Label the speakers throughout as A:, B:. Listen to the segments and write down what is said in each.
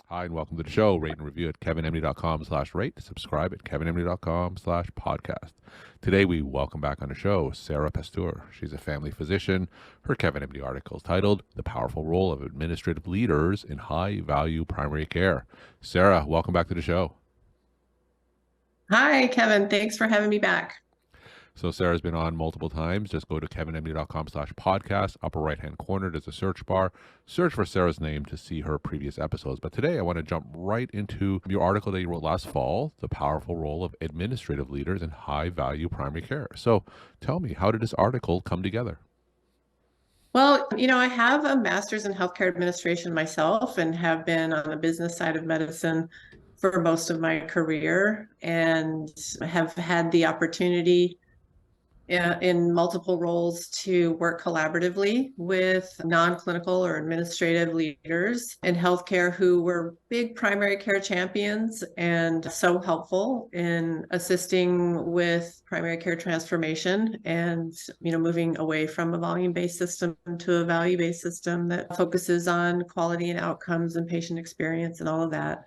A: Hi, and welcome to the show. Rate and review at kevinmd.com/rate. Subscribe at kevinmd.com/podcast. Today, we welcome back on the show Sara Pastoor. She's a family physician. Her Kevin MD article is titled The Powerful Role of Administrative Leaders in High-Value Primary Care. Sara, welcome back to the show.
B: Hi, Kevin. Thanks for having me back.
A: So Sarah's been on multiple times. Just go to kevinmd.com/podcast. Upper right-hand corner, there's a search bar. Search for Sarah's name to see her previous episodes. But today I want to jump right into your article that you wrote last fall, The Powerful Role of Administrative Leaders in High-Value Primary Care. So tell me, how did this article come together?
B: Well, I have a master's in healthcare administration myself and have been on the business side of medicine for most of my career and have had the opportunity in multiple roles to work collaboratively with non-clinical or administrative leaders in healthcare who were big primary care champions and so helpful in assisting with primary care transformation and moving away from a volume-based system to a value-based system that focuses on quality and outcomes and patient experience and all of that.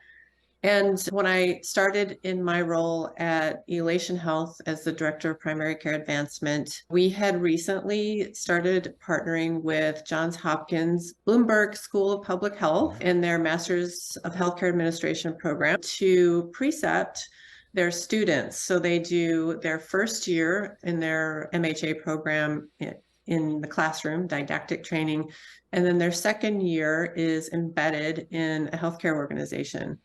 B: And when I started in my role at Elation Health as the Director of Primary Care Advancement, we had recently started partnering with Johns Hopkins Bloomberg School of Public Health in their Masters of Healthcare Administration program to precept their students. So they do their first year in their MHA program in the classroom, didactic training, and then their second year is embedded in a healthcare organization.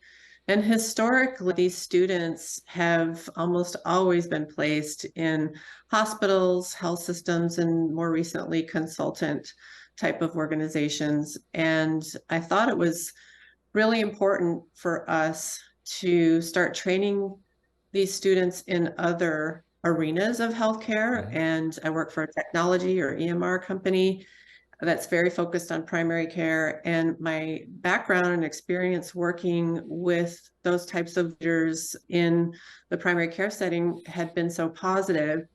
B: And historically, these students have almost always been placed in hospitals, health systems, and more recently, consultant type of organizations. And I thought it was really important for us to start training these students in other arenas of healthcare. And I work for a technology or EMR company that's very focused on primary care. And my background and experience working with those types of leaders in the primary care setting had been so positive,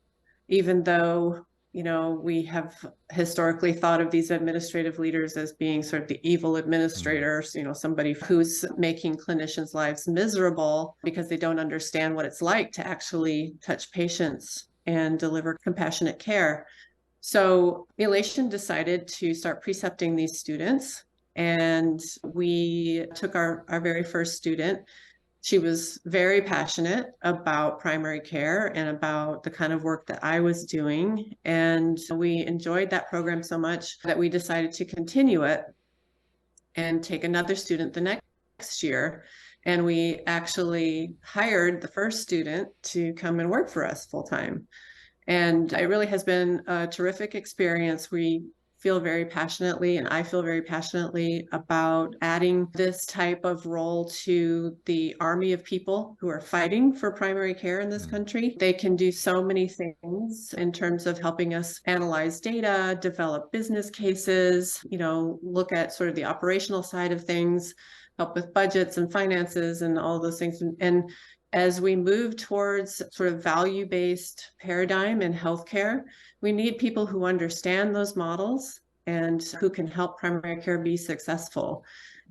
B: even though, we have historically thought of these administrative leaders as being sort of the evil administrators, somebody who's making clinicians' lives miserable because they don't understand what it's like to actually touch patients and deliver compassionate care. So Elation decided to start precepting these students, and we took our very first student. She was very passionate about primary care and about the kind of work that I was doing. And we enjoyed that program so much that we decided to continue it and take another student the next year. And we actually hired the first student to come and work for us full time. And it really has been a terrific experience. We feel very passionately, and I feel very passionately about adding this type of role to the army of people who are fighting for primary care in this country. They can do so many things in terms of helping us analyze data, develop business cases, look at sort of the operational side of things, help with budgets and finances and all those things. And as we move towards sort of value-based paradigm in healthcare, we need people who understand those models and who can help primary care be successful.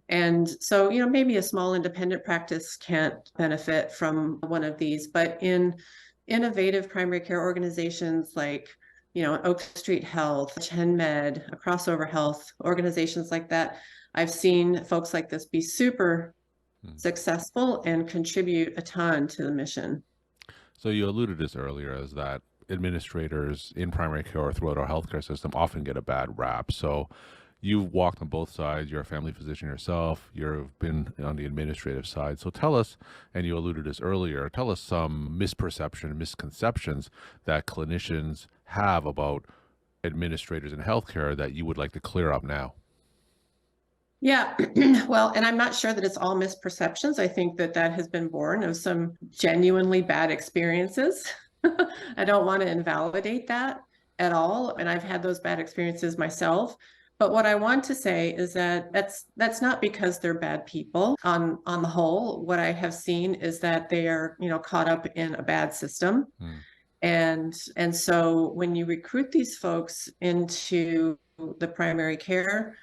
B: And so, maybe a small independent practice can't benefit from one of these, but in innovative primary care organizations like, Oak Street Health, ChenMed, Crossover Health, organizations like that, I've seen folks like this be super successful and contribute a ton to the mission.
A: So you alluded to this earlier as that administrators in primary care or throughout our healthcare system often get a bad rap. So you've walked on both sides. You're a family physician yourself. You've been on the administrative side. So tell us, and you alluded to this earlier, tell us some misperception, misconceptions that clinicians have about administrators in healthcare that you would like to clear up now.
B: Yeah, well, and I'm not sure that it's all misperceptions. I think that has been born of some genuinely bad experiences. I don't want to invalidate that at all. And I've had those bad experiences myself. But what I want to say is that that's not because they're bad people. On the whole, what I have seen is that they are, caught up in a bad system. And so when you recruit these folks into the primary care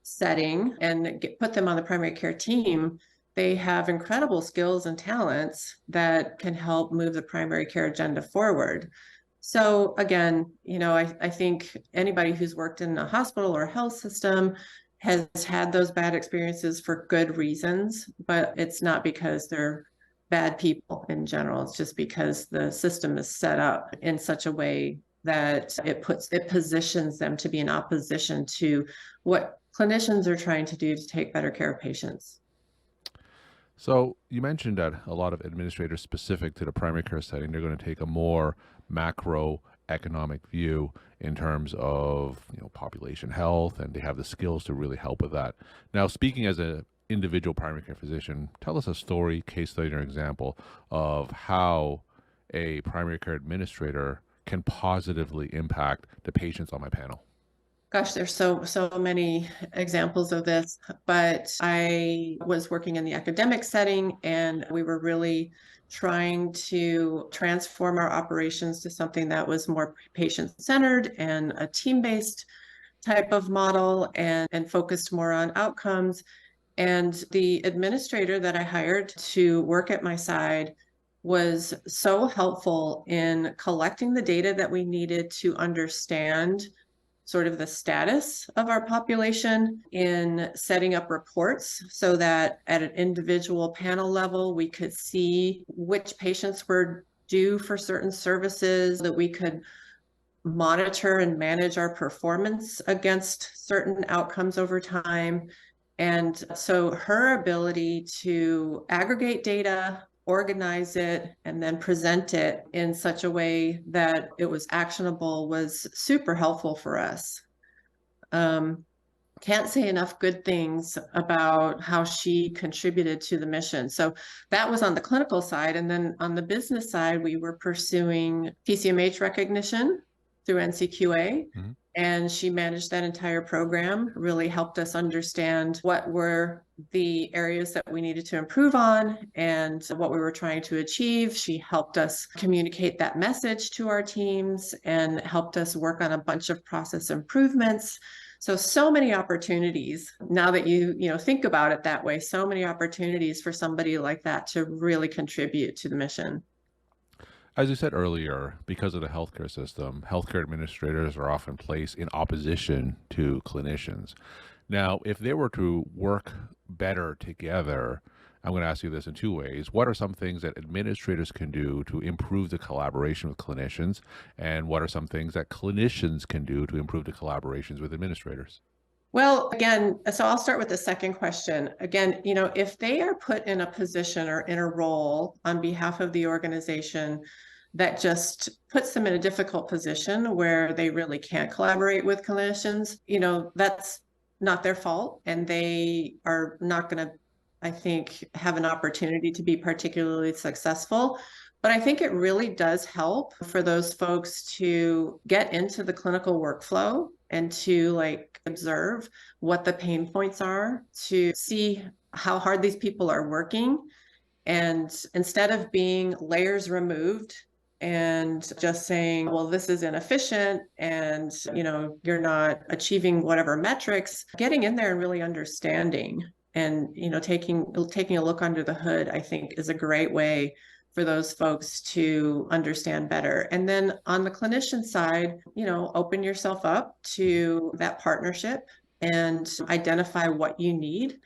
B: setting and put them on the primary care team, they have incredible skills and talents that can help move the primary care agenda forward. So again, I think anybody who's worked in a hospital or a health system has had those bad experiences for good reasons, but it's not because they're bad people in general. It's just because the system is set up in such a way that it positions them to be in opposition to what clinicians are trying to do to take better care of patients.
A: So you mentioned that a lot of administrators specific to the primary care setting, they're going to take a more macroeconomic view in terms of population health, and they have the skills to really help with that. Now, speaking as an individual primary care physician, tell us a story, case study, or example of how a primary care administrator can positively impact the patients on my panel.
B: Gosh, there's so many examples of this, but I was working in the academic setting, and we were really trying to transform our operations to something that was more patient-centered and a team-based type of model, and focused more on outcomes. And the administrator that I hired to work at my side was so helpful in collecting the data that we needed to understand sort of the status of our population, in setting up reports so that at an individual panel level, we could see which patients were due for certain services, that we could monitor and manage our performance against certain outcomes over time. And so her ability to aggregate data, organize it, and then present it in such a way that it was actionable was super helpful for us. Can't say enough good things about how she contributed to the mission. So that was on the clinical side. And then on the business side, we were pursuing PCMH recognition through NCQA. Mm-hmm. And she managed that entire program, really helped us understand what were the areas that we needed to improve on and what we were trying to achieve. She helped us communicate that message to our teams and helped us work on a bunch of process improvements. So many opportunities, now that you think about it that way, so many opportunities for somebody like that to really contribute to the mission.
A: As you said earlier, because of the healthcare system, healthcare administrators are often placed in opposition to clinicians. Now, if they were to work better together, I'm going to ask you this in two ways. What are some things that administrators can do to improve the collaboration with clinicians? And what are some things that clinicians can do to improve the collaborations with administrators?
B: Well, again, so I'll start with the second question. Again, if they are put in a position or in a role on behalf of the organization that just puts them in a difficult position where they really can't collaborate with clinicians, that's not their fault, and they are not going to, I think, have an opportunity to be particularly successful. But I think it really does help for those folks to get into the clinical workflow and to observe what the pain points are, to see how hard these people are working. And instead of being layers removed and just saying, well, this is inefficient and, you're not achieving whatever metrics, getting in there and really understanding and, taking a look under the hood, I think, is a great way for those folks to understand better. And then on the clinician side, open yourself up to that partnership and identify what you need.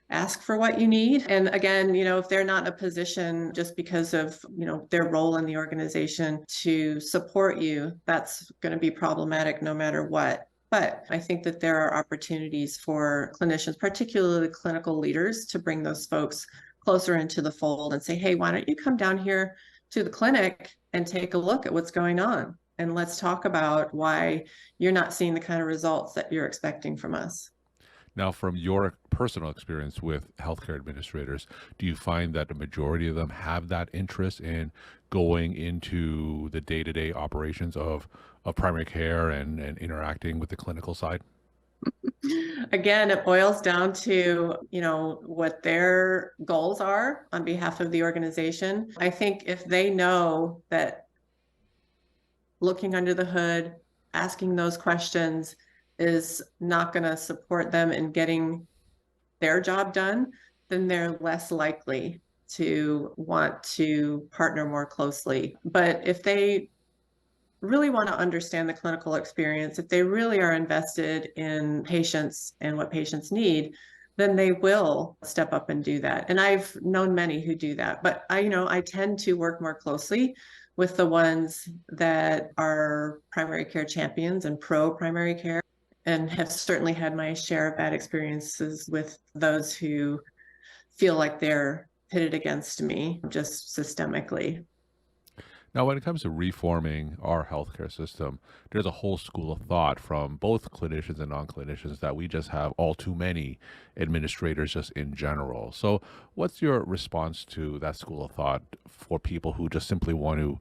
B: Ask for what you need. And again, if they're not in a position just because of, their role in the organization to support you, that's going to be problematic no matter what. But I think that there are opportunities for clinicians, particularly clinical leaders, to bring those folks closer into the fold and say, hey, why don't you come down here to the clinic and take a look at what's going on? And let's talk about why you're not seeing the kind of results that you're expecting from us.
A: Now, from your personal experience with healthcare administrators, do you find that the majority of them have that interest in going into the day-to-day operations of primary care and interacting with the clinical side?
B: Again, it boils down to, what their goals are on behalf of the organization. I think if they know that looking under the hood, asking those questions, is not going to support them in getting their job done, then they're less likely to want to partner more closely. But if they really want to understand the clinical experience, if they really are invested in patients and what patients need, then they will step up and do that. And I've known many who do that, but I tend to work more closely with the ones that are primary care champions and pro primary care, and have certainly had my share of bad experiences with those who feel like they're pitted against me just systemically.
A: Now, when it comes to reforming our healthcare system, there's a whole school of thought from both clinicians and non-clinicians that we just have all too many administrators just in general. So what's your response to that school of thought for people who just simply want to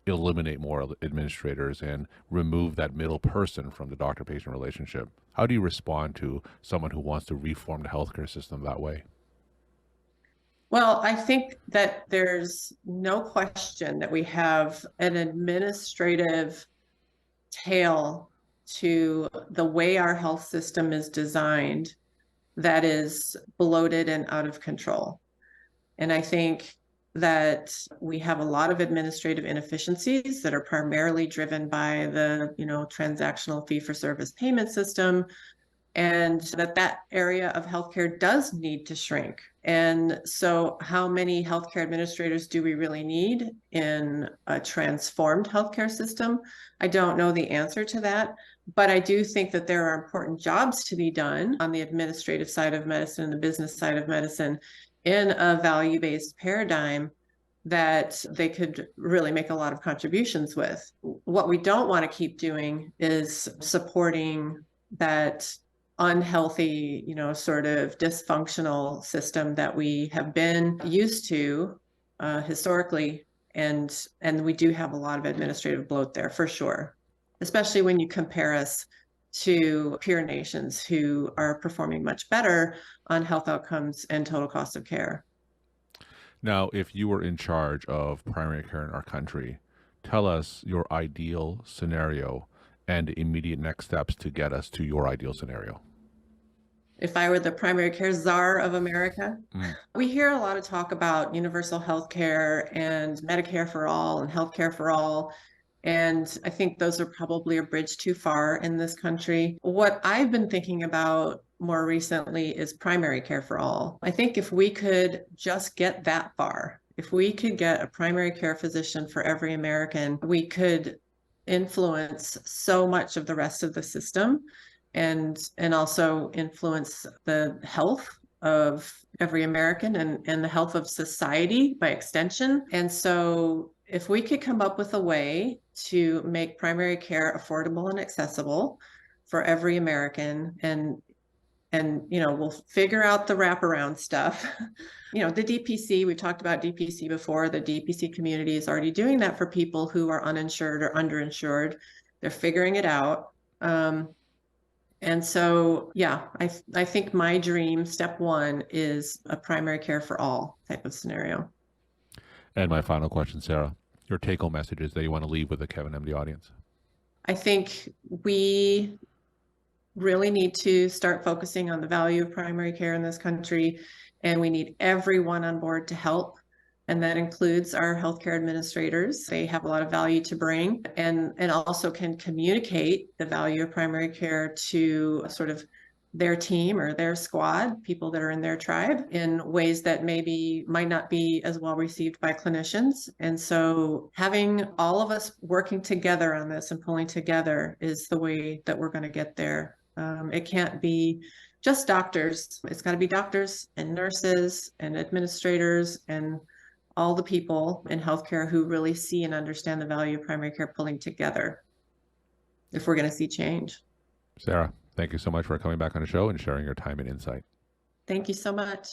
A: eliminate more administrators and remove that middle person from the doctor-patient relationship? How do you respond to someone who wants to reform the healthcare system that way?
B: Well, I think that there's no question that we have an administrative tail to the way our health system is designed that is bloated and out of control. And I think that we have a lot of administrative inefficiencies that are primarily driven by the, transactional fee-for-service payment system, and that area of healthcare does need to shrink. And so how many healthcare administrators do we really need in a transformed healthcare system? I don't know the answer to that, but I do think that there are important jobs to be done on the administrative side of medicine and the business side of medicine in a value-based paradigm that they could really make a lot of contributions with. What we don't want to keep doing is supporting that unhealthy, sort of dysfunctional system that we have been used to historically. And we do have a lot of administrative bloat there for sure, especially when you compare us to peer nations who are performing much better on health outcomes and total cost of care.
A: Now, if you were in charge of primary care in our country, tell us your ideal scenario and immediate next steps to get us to your ideal scenario.
B: If I were the primary care czar of America, we hear a lot of talk about universal health care and Medicare for all and healthcare for all. And I think those are probably a bridge too far in this country. What I've been thinking about more recently is primary care for all. I think if we could just get that far, if we could get a primary care physician for every American, we could influence so much of the rest of the system, and also influence the health of every American and the health of society by extension. And so if we could come up with a way to make primary care affordable and accessible for every American, and we'll figure out the wraparound stuff. The DPC, we talked about DPC before. The DPC community is already doing that for people who are uninsured or underinsured. They're figuring it out. And so, yeah, I think my dream, step one, is a primary care for all type of scenario.
A: And my final question, Sara, your take-home messages that you want to leave with the Kevin MD audience.
B: I think we really need to start focusing on the value of primary care in this country, and we need everyone on board to help. And that includes our healthcare administrators. They have a lot of value to bring, and also can communicate the value of primary care to sort of their team or their squad, people that are in their tribe, in ways that maybe might not be as well received by clinicians. And so having all of us working together on this and pulling together is the way that we're going to get there. It can't be just doctors. It's got to be doctors and nurses and administrators and all the people in healthcare who really see and understand the value of primary care pulling together if we're going to see change.
A: Sara, thank you so much for coming back on the show and sharing your time and insight.
B: Thank you so much.